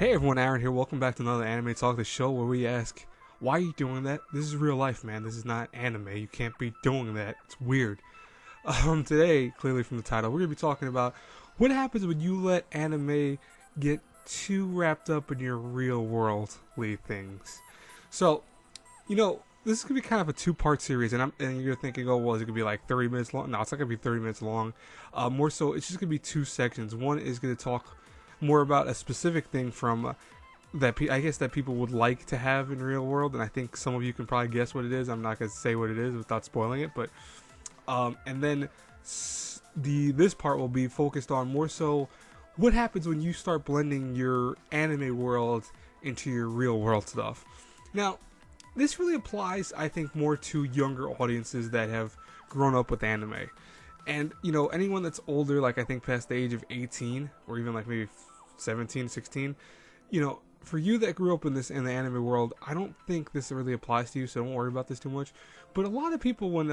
Hey everyone, Aaron here. Welcome back to another Anime Talk, the show where we ask, why are you doing that? This is real life, man. This is not anime. You can't be doing that. It's weird. Today, clearly from the title, we're going to be talking about what happens when you let anime get too wrapped up in your real worldly things. So, this is going to be kind of a two-part series, and you're thinking, oh, well, is it going to be like 30 minutes long? No, it's not going to be 30 minutes long. More so, it's just going to be two sections. One is going to talk more about a specific thing from I guess that people would like to have in real world, and I think some of you can probably guess what it is. I'm not going to say what it is without spoiling it, but and then this part will be focused on more so what happens when you start blending your anime world into your real world stuff. Now, this really applies, I think, more to younger audiences that have grown up with anime. And, anyone that's older, like I think past the age of 18, or even like maybe 17, 16, for you that grew up in the anime world, I don't think this really applies to you, so don't worry about this too much. But a lot of people, when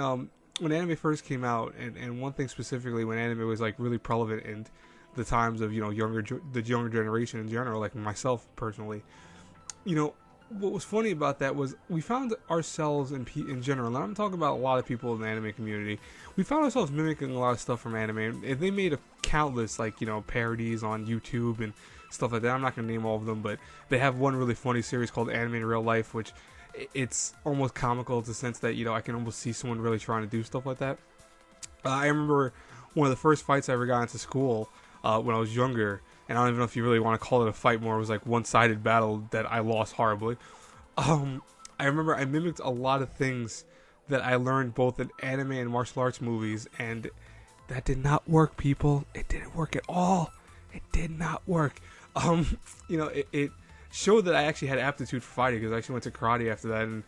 anime first came out, and one thing specifically, when anime was like really prevalent in the times of, the younger generation in general, like myself personally, what was funny about that was we found ourselves in general, and I'm talking about a lot of people in the anime community, we found ourselves mimicking a lot of stuff from anime, and they made countless parodies on YouTube and stuff like that. I'm not going to name all of them, but they have one really funny series called Anime in Real Life, which it's almost comical in the sense that, I can almost see someone really trying to do stuff like that. I remember one of the first fights I ever got into school when I was younger, and I don't even know if you really want to call it a fight more. It was like one-sided battle that I lost horribly. I remember I mimicked a lot of things that I learned both in anime and martial arts movies, and that did not work, people. It didn't work at all. It did not work. It showed that I actually had aptitude for fighting, because I actually went to karate after that, and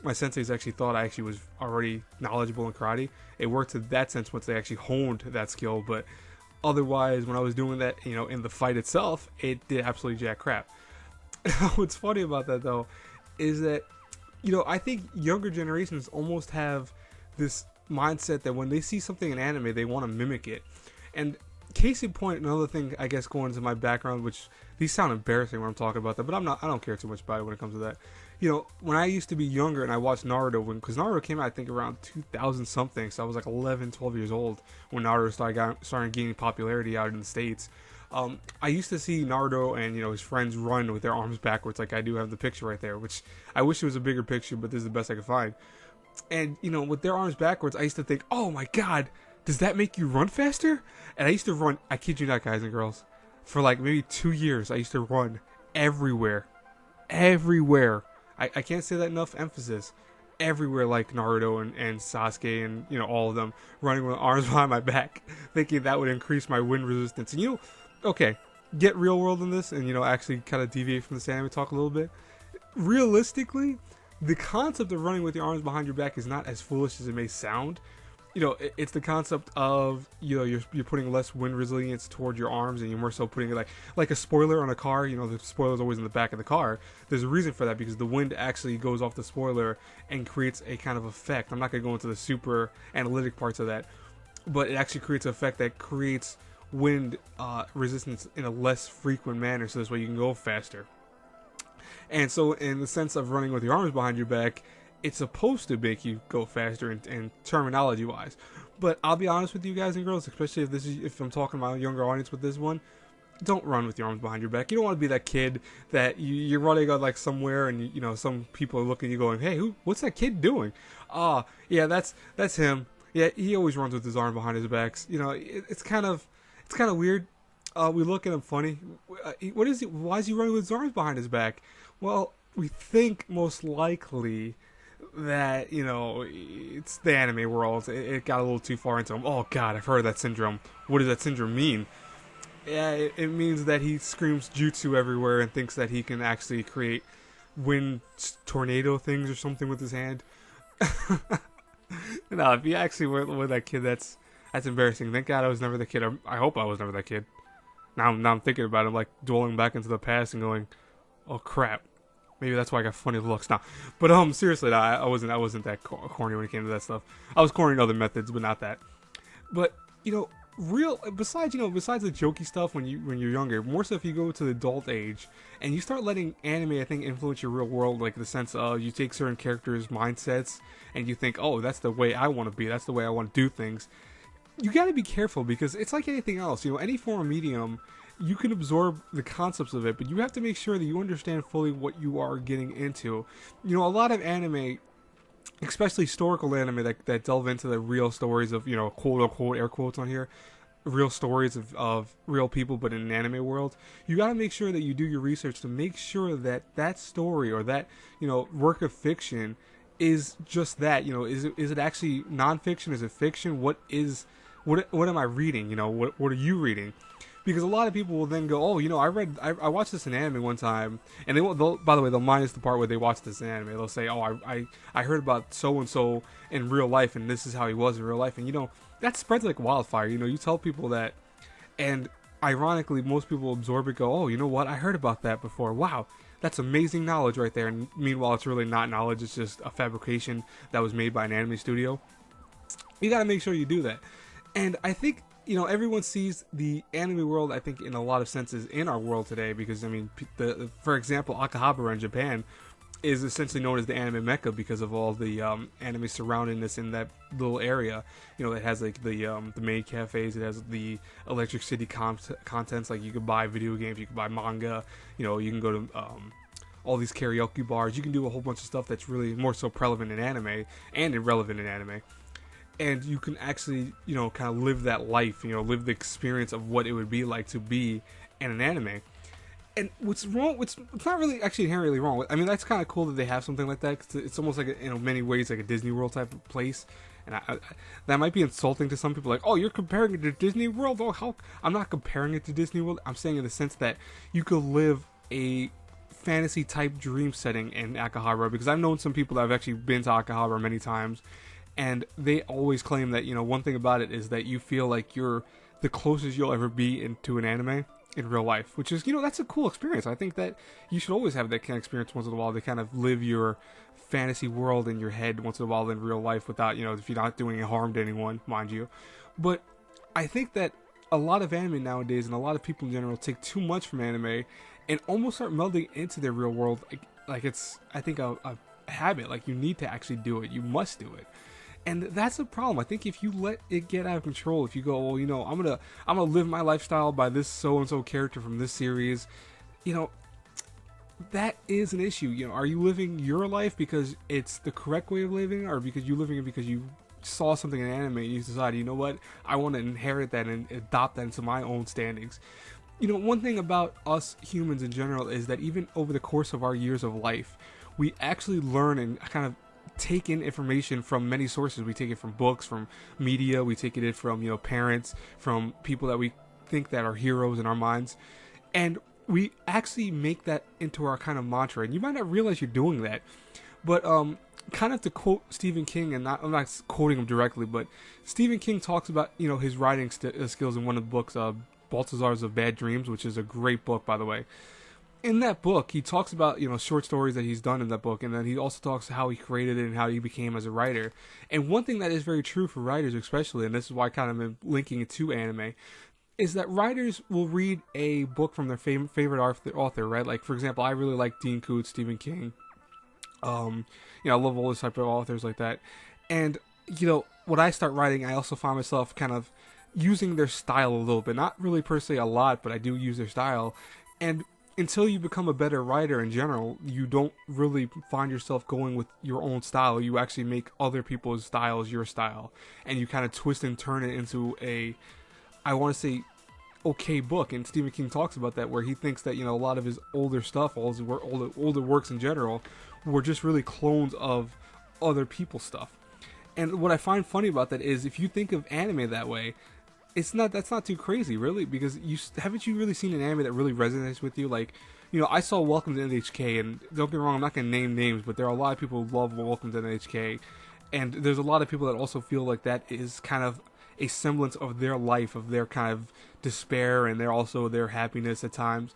my senseis actually thought I actually was already knowledgeable in karate. It worked to that sense once they actually honed that skill, but otherwise, when I was doing that, in the fight itself, it did absolutely jack crap. What's funny about that, though, is that, I think younger generations almost have this mindset that when they see something in anime, they want to mimic it. And case in point, another thing, I guess, going into my background, which these sound embarrassing when I'm talking about that, but I don't care too much about it when it comes to that. When I used to be younger and I watched Naruto, because Naruto came out, I think, around 2000 something, so I was like 11, 12 years old when Naruto started gaining popularity out in the States. I used to see Naruto and, his friends run with their arms backwards, like I do have the picture right there, which I wish it was a bigger picture, but this is the best I could find. And, with their arms backwards, I used to think, oh my god, does that make you run faster? And I used to run, I kid you not, guys and girls, for like maybe 2 years, I used to run everywhere. I can't say that enough emphasis. Everywhere, like Naruto and Sasuke and, all of them, running with arms behind my back, thinking that would increase my wind resistance. And, okay, get real world in this and, actually kind of deviate from this anime talk a little bit. Realistically, the concept of running with your arms behind your back is not as foolish as it may sound. It's the concept of, you're putting less wind resilience toward your arms, and you're more so putting it like a spoiler on a car. The spoiler's always in the back of the car. There's a reason for that, because the wind actually goes off the spoiler and creates a kind of effect. I'm not going to go into the super analytic parts of that, but it actually creates an effect that creates wind resistance in a less frequent manner, so this way you can go faster. And so in the sense of running with your arms behind your back, it's supposed to make you go faster in terminology wise, but I'll be honest with you guys and girls, especially if I'm talking about a younger audience with this one, don't run with your arms behind your back. You don't want to be that kid that you're running on like somewhere, and some people are looking at you going, hey, what's that kid doing? Yeah, that's him. Yeah, he always runs with his arm behind his back. It's kind of weird. We look at him funny. What is he? Why is he running with his arms behind his back? Well, we think most likely that, it's the anime world. It got a little too far into him. Oh god, I've heard of that syndrome. What does that syndrome mean? Yeah, it means that he screams jutsu everywhere and thinks that he can actually create wind tornado things or something with his hand. No, if you actually went with that kid, that's embarrassing. Thank god I was never the kid. I hope I was never that kid. Now I'm thinking about it, I'm like dwelling back into the past and going, oh crap. Maybe that's why I got funny looks now. But seriously, no, I wasn't that corny when it came to that stuff. I was corny in other methods, but not that. But real, besides besides the jokey stuff when you're younger, more so if you go to the adult age and you start letting anime, I think, influence your real world, like the sense of you take certain characters' mindsets and you think, oh, that's the way I want to be, that's the way I want to do things. You got to be careful, because it's like anything else, any form of medium, you can absorb the concepts of it, but you have to make sure that you understand fully what you are getting into. A lot of anime, especially historical anime that delve into the real stories of, quote unquote, air quotes on here, real stories of real people, but in an anime world, you got to make sure that you do your research to make sure that that story or that, work of fiction is just that. Is it actually nonfiction? Is it fiction? What am I reading? What are you reading? Because a lot of people will then go, oh, I watched this in anime one time, and by the way, they'll minus the part where they watched this in anime. They'll say, oh, I heard about so and so in real life, and this is how he was in real life, and that spreads like wildfire. You tell people that, and ironically, most people absorb it, go, oh, you know what, I heard about that before. Wow, that's amazing knowledge right there. And meanwhile, it's really not knowledge; it's just a fabrication that was made by an anime studio. You got to make sure you do that, and I think. Everyone sees the anime world, I think, in a lot of senses in our world today, because, for example, Akihabara in Japan is essentially known as the anime mecca because of all the anime surrounding this in that little area. It has like the maid cafes, it has the Electric City contents, like you could buy video games, you could buy manga, you can go to all these karaoke bars, you can do a whole bunch of stuff that's really more so prevalent in anime and irrelevant in anime. And you can actually, kind of live that life, live the experience of what it would be like to be in an anime. And what's wrong, it's not really actually inherently wrong. I mean, that's kind of cool that they have something like that, 'cause it's almost like, in many ways, like a Disney World type of place. And that might be insulting to some people, like, oh, you're comparing it to Disney World? Oh, how? I'm not comparing it to Disney World. I'm saying in the sense that you could live a fantasy type dream setting in Akihabara, because I've known some people that have actually been to Akihabara many times. And they always claim that, one thing about it is that you feel like you're the closest you'll ever be into an anime in real life, which is, that's a cool experience. I think that you should always have that kind of experience once in a while, to kind of live your fantasy world in your head once in a while in real life without, if you're not doing harm to anyone, mind you. But I think that a lot of anime nowadays, and a lot of people in general, take too much from anime and almost start melding into their real world. Like it's, I think, a habit. Like, you need to actually do it. You must do it. And that's a problem. I think if you let it get out of control, if you go, well, I'm gonna live my lifestyle by this so and so character from this series, that is an issue. Are you living your life because it's the correct way of living, or because you're living it because you saw something in anime and you decided, what, I want to inherit that and adopt that into my own standings. One thing about us humans in general is that even over the course of our years of life, we actually learn and kind of take in information from many sources. We take it from books, from media, we take it in from, parents, from people that we think that are heroes in our minds, and we actually make that into our kind of mantra. And you might not realize you're doing that, but kind of to quote Stephen King, and I'm not quoting him directly, but Stephen King talks about, his writing skills in one of the books, Balthazar's of Bad Dreams, which is a great book, by the way. In that book, he talks about, short stories that he's done in that book, and then he also talks how he created it and how he became as a writer. And one thing that is very true for writers especially, and this is why I kind of am linking it to anime, is that writers will read a book from their favorite author, right? Like, for example, I really like Dean Koontz, Stephen King. I love all those type of authors like that. And, when I start writing, I also find myself kind of using their style a little bit. Not really per se a lot, but I do use their style. And until you become a better writer in general, you don't really find yourself going with your own style. You actually make other people's styles your style, and you kind of twist and turn it into I want to say, okay book. And Stephen King talks about that, where he thinks that, a lot of his older stuff, all his older works in general, were just really clones of other people's stuff. And what I find funny about that is, if you think of anime that way, that's not too crazy, really, because haven't you really seen an anime that really resonates with you? Like, I saw Welcome to NHK, and don't get me wrong, I'm not going to name names, but there are a lot of people who love Welcome to NHK, and there's a lot of people that also feel like that is kind of a semblance of their life, of their kind of despair, and their happiness at times.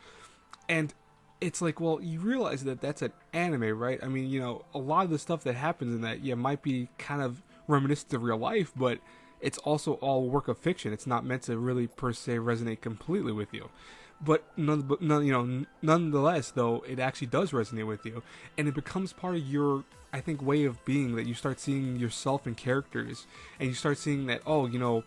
And it's like, well, you realize that that's an anime, right? I mean, a lot of the stuff that happens in that, might be kind of reminiscent of real life, but it's also all work of fiction. It's not meant to really per se resonate completely with you. But nonetheless, though, it actually does resonate with you, and it becomes part of your, I think, way of being, that you start seeing yourself in characters, and you start seeing that, oh,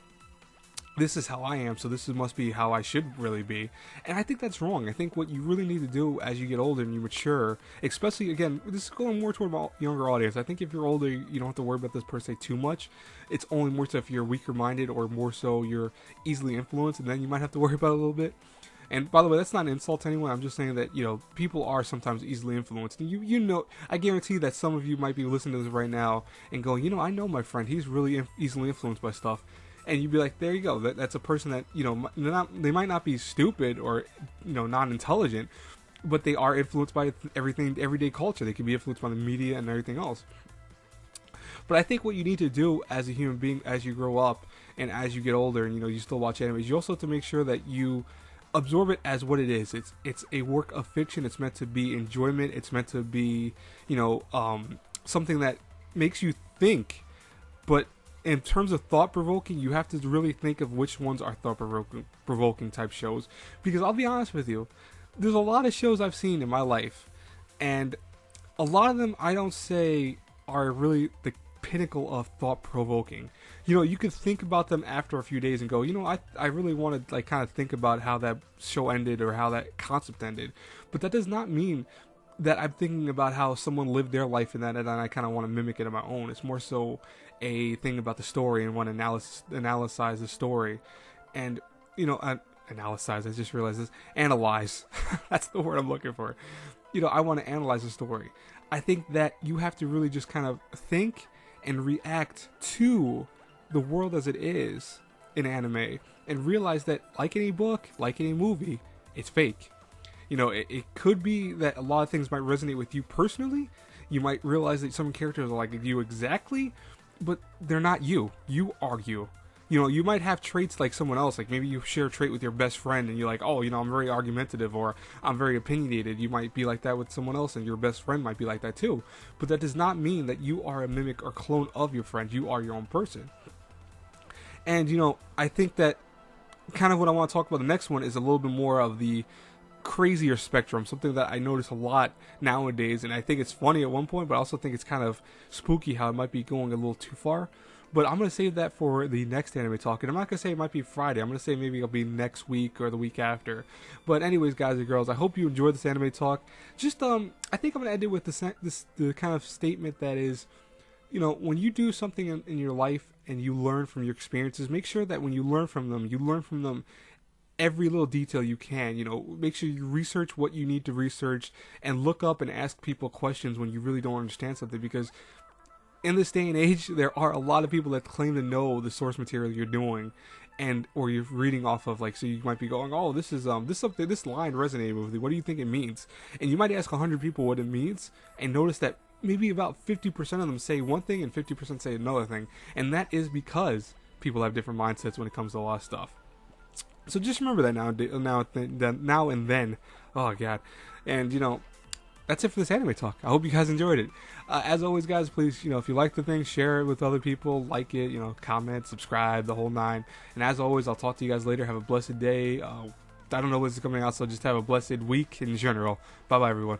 this is how I am, so must be how I should really be. And I think that's wrong. I think what you really need to do as you get older and you mature, especially, again, this is going more toward a younger audience. I think if you're older, you don't have to worry about this per se too much. It's only more so if you're weaker minded, or more so you're easily influenced, and then you might have to worry about it a little bit. And by the way, that's not an insult to anyone. I'm just saying that, people are sometimes easily influenced. And I guarantee that some of you might be listening to this right now and going, I know my friend, he's really easily influenced by stuff. And you'd be like, there you go. That's a person that, they might not be stupid or, not intelligent, but they are influenced by everyday culture. They can be influenced by the media and everything else. But I think what you need to do as a human being, as you grow up and as you get older and, you still watch animes, you also have to make sure that you absorb it as what it is. It's a work of fiction. It's meant to be enjoyment. It's meant to be, something that makes you think. But in terms of thought-provoking, you have to really think of which ones are thought-provoking type shows. Because I'll be honest with you, there's a lot of shows I've seen in my life, and a lot of them I don't say are really the pinnacle of thought-provoking. You could think about them after a few days and go, I really want to kind of think about how that show ended or how that concept ended. But that does not mean that I'm thinking about how someone lived their life in that, and I kind of want to mimic it on my own. It's more so a thing about the story and want to analyze the story. And, analyze, I just realized this. Analyze. That's the word I'm looking for. I want to analyze the story. I think that you have to really just kind of think and react to the world as it is in anime, and realize that, like any book, like any movie, it's fake. It could be that a lot of things might resonate with you personally. You might realize that some characters are like you exactly, but they're not you. You are you. You might have traits like someone else. Like maybe you share a trait with your best friend and you're like, oh, I'm very argumentative, or I'm very opinionated. You might be like that with someone else, and your best friend might be like that too. But that does not mean that you are a mimic or clone of your friend. You are your own person. And, I think that kind of what I want to talk about the next one is a little bit more of the crazier spectrum, something that I notice a lot nowadays, and I think it's funny at one point, but I also think it's kind of spooky how it might be going a little too far. But I'm going to save that for the next anime talk, and I'm not going to say it might be Friday. I'm going to say maybe it'll be next week or the week after. But anyways, guys and girls, I hope you enjoyed this anime talk. Just, I think I'm going to end it with the kind of statement that is, when you do something in your life and you learn from your experiences, make sure that when you learn from them every little detail you can. Make sure you research what you need to research, and look up and ask people questions when you really don't understand something, because in this day and age, there are a lot of people that claim to know the source material you're doing, or you're reading off of. So you might be going, oh, this line resonated with me. What do you think it means? And you might ask 100 people what it means, and notice that maybe about 50% of them say one thing and 50% say another thing, and that is because people have different mindsets when it comes to a lot of stuff. So just remember that now and then. Oh god. And that's it for this anime talk. I hope you guys enjoyed it. As always, guys, please, if you like the thing, share it with other people, like it, comment, subscribe, the whole nine. And as always, I'll talk to you guys later. Have a blessed day. I don't know when this is coming out, so just have a blessed week in general. Bye bye, everyone.